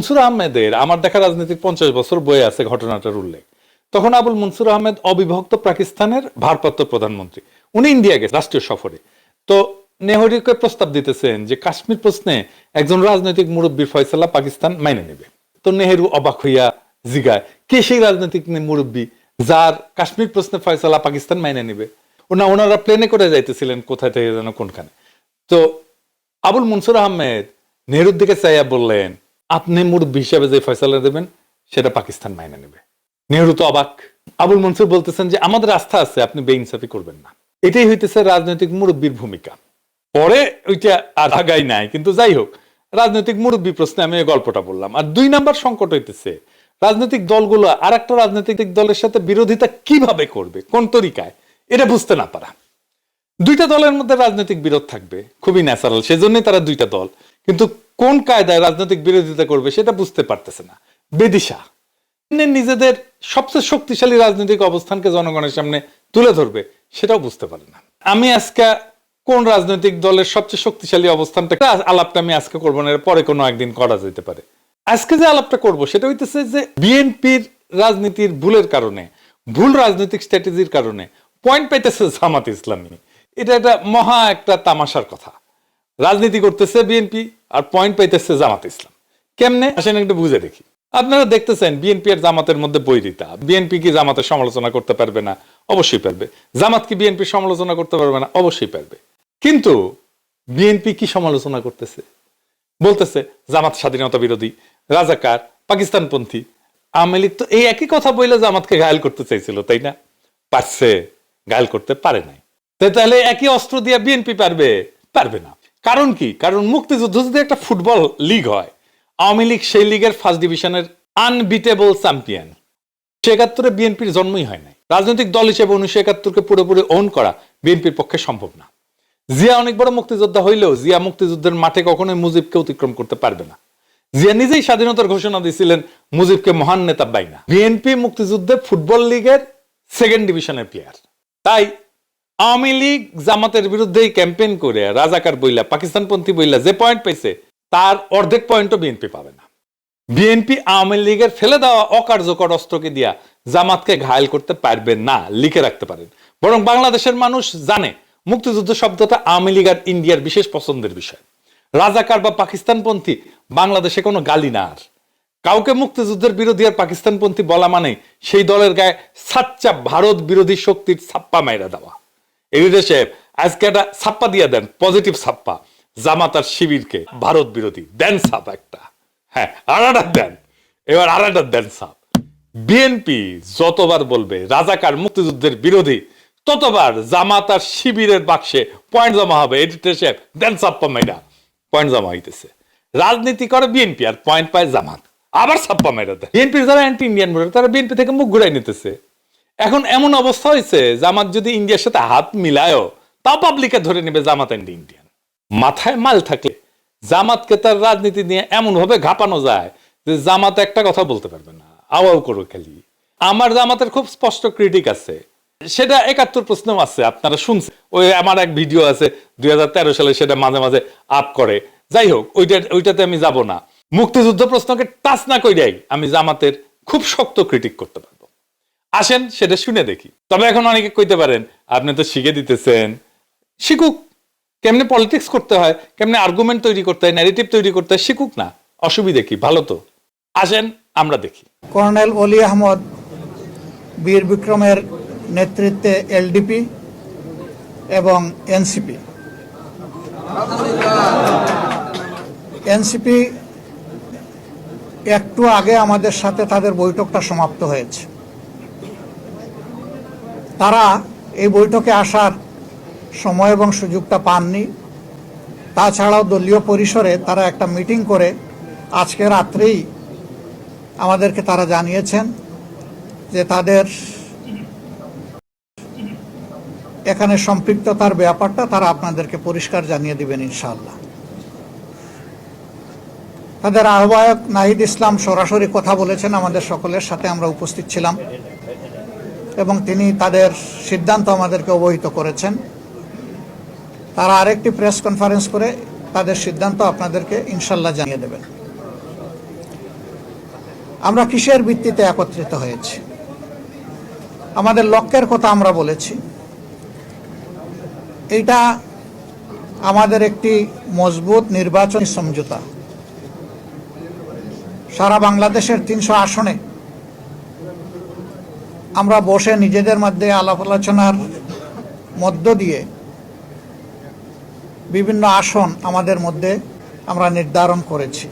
মনসুর আহমেদের আমার দেখা রাজনীতির 50 বছর বয়ে আছে ঘটনাটার উল্লেখ। তখন আবুল মনসুর আহমেদ অবিভক্ত পাকিস্তানের ভারপ্রাপ্ত প্রধানমন্ত্রী, উনি ইন্ডিয়া গেছে রাষ্ট্রীয় সফরে। তো নেহরুকে প্রস্তাব দিতেছেন যে কাশ্মীর প্রশ্নে একজন রাজনৈতিক মুরব্বীর ফয়সালা পাকিস্তান মাইনে নেবে। তো নেহেরু অবাক হইয়া জিগায়, কে সেই রাজনৈতিক মুরব্বী যার কাশ্মীর প্রশ্নে ফয়সালা পাকিস্তান মাইনে নেবে? ওনারা প্লেনে করে যাইতেছিলেন কোথায় থেকে যেন কোনখানে। তো আবুল মনসুর আহমেদ নেহরুর দিকে চাইয়া বললেন, আপনি মুরব্বী হিসাবে যে ফয়সালা দেবেন সেটা পাকিস্তান মাইনে নেবে। নেহরু তো অবাক। আবুল মনসুর বলতেছেন যে আমাদের আস্থা আছে, আপনি বেইনসাফি করবেন না। এটাই হইতেছে রাজনৈতিক মুরব্বীর ভূমিকা। পরে ওইটা আর আগাই নাই, কিন্তু যাই হোক, রাজনৈতিক মুরব্বী প্রশ্নে আমি এই গল্পটা বললাম। আর 2 নাম্বার সংকট হইতেছে রাজনৈতিক দলগুলো আর একটা রাজনৈতিক দলের সাথে বিরোধিতা কিভাবে করবে, কোন তরিকায়, এটা বুঝতে না পারা। 2টা দলের মধ্যে রাজনৈতিক বিরোধ থাকবে, খুবই ন্যাচারাল, সেজন্যই তারা 2টা দল, কিন্তু কোন কায়দায় রাজনৈতিক বিরোধিতা করবে সেটা বুঝতে পারতেছে না। বেদিশা নিজেদের সবচেয়ে শক্তিশালী রাজনৈতিক অবস্থানকে জনগণের সামনে তুলে ধরবে সেটাও বুঝতে পারে না। আমি আজকে কোন রাজনৈতিক দলের সবচেয়ে শক্তিশালী অবস্থানটা আলাপটা আমি আজকে করবো না, পরে কোনো একদিন করা যেতে পারে। আজকে যে আলাপটা করব সেটা হইতেছে যে বিএনপির রাজনীতির ভুলের কারণে, ভুল রাজনৈতিক স্ট্র্যাটেজির কারণে পয়েন্ট পাইতেছে জামাত ইসলামী। এটা একটা মহা একটা তামাশার কথা। রাজনীতি করতেছে বিএনপি আর পয়েন্ট পাইতেছে জামাত ইসলাম। কেমনে আসেন একটু বুঝে দেখি। আপনারা দেখতেছেন বিএনপি আর জামাতের মধ্যে বৈরিতা। বিএনপি কি জামাতের সমালোচনা করতে পারবে না? অবশ্যই পারবে। জামাত কি বিএনপির সমালোচনা করতে পারবে না? অবশ্যই পারবে। কিন্তু বিএনপি কি সমালোচনা করতেছে? বলতেছে জামাত স্বাধীনতা বিরোধী, রাজাকার, পাকিস্তানপন্থী। আওয়ামী লীগ তো এই একই কথা বলে জামাতকে ঘায়েল করতে চাইছিল, তাই না? পারছে? ঘায়েল করতে পারে নাই। তাহলে একই অস্ত্র দিয়ে বিএনপি পারবে? পারবে না। কারণ কি? কারণ মুক্তিযুদ্ধ যদি একটা ফুটবল লিগ হয়, আওয়ামী লীগ সেই লিগের ফার্স্ট ডিভিশনের আনবিটেবল চ্যাম্পিয়ন। 1971-এ বিএনপির জন্মই হয় নাই। রাজনৈতিক দল হিসেবে 1971-কে পুরোপুরি ওন করা বিএনপির পক্ষে সম্ভব না। জিয়া অনেক বড় মুক্তিযোদ্ধা হইলেও জিয়া মুক্তিযুদ্ধের মাঠে কখনোই মুজিবকে অতিক্রম করতে পারবে না। জিয়া নিজেই স্বাধীনতার ঘোষণা দিয়েছিলেন মুজিবকে মহান নেতা বাইনা। বিএনপি মুক্তিযুদ্ধে ফুটবল লিগের 2nd ডিভিশনের প্লেয়ার। তাই আওয়ামী লীগ জামাতের বিরুদ্ধেই ক্যাম্পেইন করে রাজাকার বইলা, পাকিস্তানপন্থী বইলা যে পয়েন্ট পেয়েছে তার অর্ধেক পয়েন্টও বিএনপি পাবে না। বিএনপি আওয়ামী লীগের ফেলে দেওয়া অকার্যকর অস্ত্রকে দিয়া জামাতকে ঘায়েল করতে পারবে না, লিখে রাখতে পারেন। বরং বাংলাদেশের মানুষ জানে মুক্তিযুদ্ধ শব্দটা আওয়ামী লীগ আর ইন্ডিয়ার বিশেষ পছন্দের বিষয়। রাজাকার বা পাকিস্তানপন্থী বাংলাদেশে কোনো গালি না। আর কাউকে মুক্তিযুদ্ধের বিরোধী আর পাকিস্তানপন্থী বলা মানে সেই দলের গায়ে সাচ্চা ভারত বিরোধী শক্তির ছাপ্পা মাইরা দেওয়া। এই দেশে আজকে একটা ছাপ্পা দিয়ে দেন, পজিটিভ ছাপ্পা, জামাত আর শিবিরকে ভারত বিরোধী দেন ছাপ একটা। হ্যাঁ, আড়াটা দেন, এবার আড়াটা দেন ছাপ। বিএনপি যতবার বলবে রাজাকার মুক্তিযুদ্ধের বিরোধী, ততবার জামাত আর শিবিরের বাক্সে পয়েন্ট জমা হবে। এডিটে দেন ছাপ্পা মাইরা পয়েন্ট জমা হইতেছে। রাজনীতি করে বিএনপি আর পয়েন্ট পায় জামাত, আবার ছাপ্পা মাইরা দেয়। বিএনপির যারা অ্যান্টি ইন্ডিয়ান ভোটার তারা বিএনপি থেকে মুখ ঘুরাই নিতেছে। এখন এমন অবস্থা হয়েছে জামাত যদি ইন্ডিয়ার সাথে হাত মিলায়ও তাও পাবলিকে ধরে নেবে জামাত অ্যান্টি ইন্ডিয়ান। মাথায় মাল থাকলে জামাতকে তার রাজনীতি নিয়ে এমন ভাবে ঘাপানো যায় যে জামাত একটা কথা বলতে পারবে না, আওয়াও করো খালি। আমার জামাতের খুব স্পষ্ট ক্রিটিক আছে, সেটা 71 প্রশ্নও আছে, আপনারা শুনছেন। ওই আমার এক ভিডিও আছে 2013 সালে, সেটা মাঝে মাঝে আপ করে। যাই হোক, ওইটাতে আমি যাব না। মুক্তিযুদ্ধ প্রশ্নকে টাচ না কইরাই আমি জামাতের খুব শক্ত ক্রিটিক করতে পারবো। আসেন সেটা শুনে দেখি। তবে এখন অনেকে কইতে পারেন আপনি তো শিখে দিতেছেন, শিখুক। কেমনে পলিটিক্স করতে হয়, কেমনে আর্গুমেন্ট তৈরি করতে হয়, ন্যারেটিভ তৈরি করতে হয়, শিখুক না, অসুবিধে কি? ভালো তো। আসেন আমরা দেখি। কর্নেল অলি আহমদ বীর বিক্রমের নেতৃত্বে এলডিপি এবং এনসিপি একটু আগে আমাদের সাথে তাদের বৈঠকটা সমাপ্ত হয়েছে। তারা এই বৈঠকে আসার সময় এবং সুযোগটা পাননি। তাছাড়াও দলীয় পরিসরে তারা একটা মিটিং করে আজকে রাত্রেই আমাদেরকে তারা জানিয়েছেন যে তাদের এখানে সম্পৃক্ততার ব্যাপারটা তারা আপনাদেরকে পরিষ্কার জানিয়ে দিবেন ইনশাআল্লাহ। তাদের আহ্বায়ক নাহিদ ইসলাম সরাসরি কথা বলেছেন আমাদের সকলের সাথে, আমরা উপস্থিত ছিলাম এবং তিনি তাদের সিদ্ধান্ত আমাদেরকে অবহিত করেছেন। তারা আরেকটি প্রেস কনফারেন্স করে তাদের সিদ্ধান্ত আপনাদেরকে ইনশাআল্লাহ জানিয়ে দেবেন। আমরা কিসের ভিত্তিতে একত্রিত হয়েছি? আমাদের লক্ষ্যের কথা আমরা বলেছি। এটা আমাদের একটি মজবুত নির্বাচনী সমঝোতা। সারা বাংলাদেশের 300 আসনে আমরা বসে নিজেদের মধ্যে আলাপ আলোচনার মধ্য দিয়ে বিভিন্ন আসন আমাদের মধ্যে আমরা নির্ধারণ করেছি।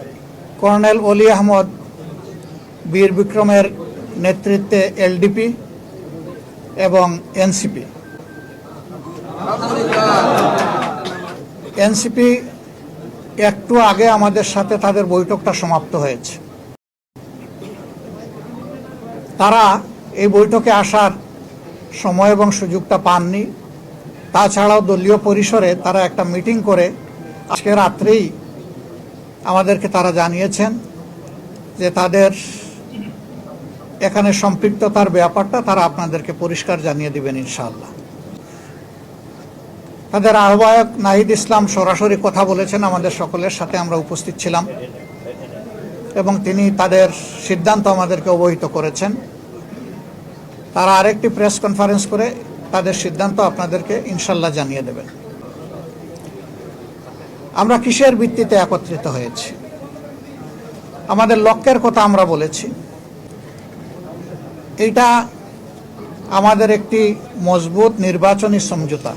কর্নেল অলি আহমদ বীর বিক্রমের নেতৃত্বে এলডিপি এবং এনসিপি একটু আগে আমাদের সাথে তাদের বৈঠকটা সমাপ্ত হয়েছে। তারা এই বৈঠকে আসার সময় এবং সুযোগটা পাননি। তাছাড়াও দলীয় পরিসরে তারা একটা মিটিং করে আজকে রাত্রেই আমাদেরকে তারা জানিয়েছেন যে তাদের এখানে সম্পৃক্ততার ব্যাপারটা তারা আপনাদেরকে পরিষ্কার জানিয়ে দিবেন ইনশাআল্লাহ। তাদের আহ্বায়ক নাহিদ ইসলাম সরাসরি কথা বলেছেন, আমাদের সকলের সাথে আমরা উপস্থিত ছিলাম এবং তিনি তাদের সিদ্ধান্ত আমাদেরকে অবহিত করেছেন। তারা আরেকটি প্রেস কনফারেন্স করে তাদের সিদ্ধান্ত আপনাদেরকে ইনশাল্লাহ জানিয়ে দেবেন। আমরা কিসের ভিত্তিতে একত্রিত হয়েছি? আমাদের লক্ষ্যের কথা আমরা বলেছি। এটা আমাদের একটি মজবুত নির্বাচনী সমঝোতা।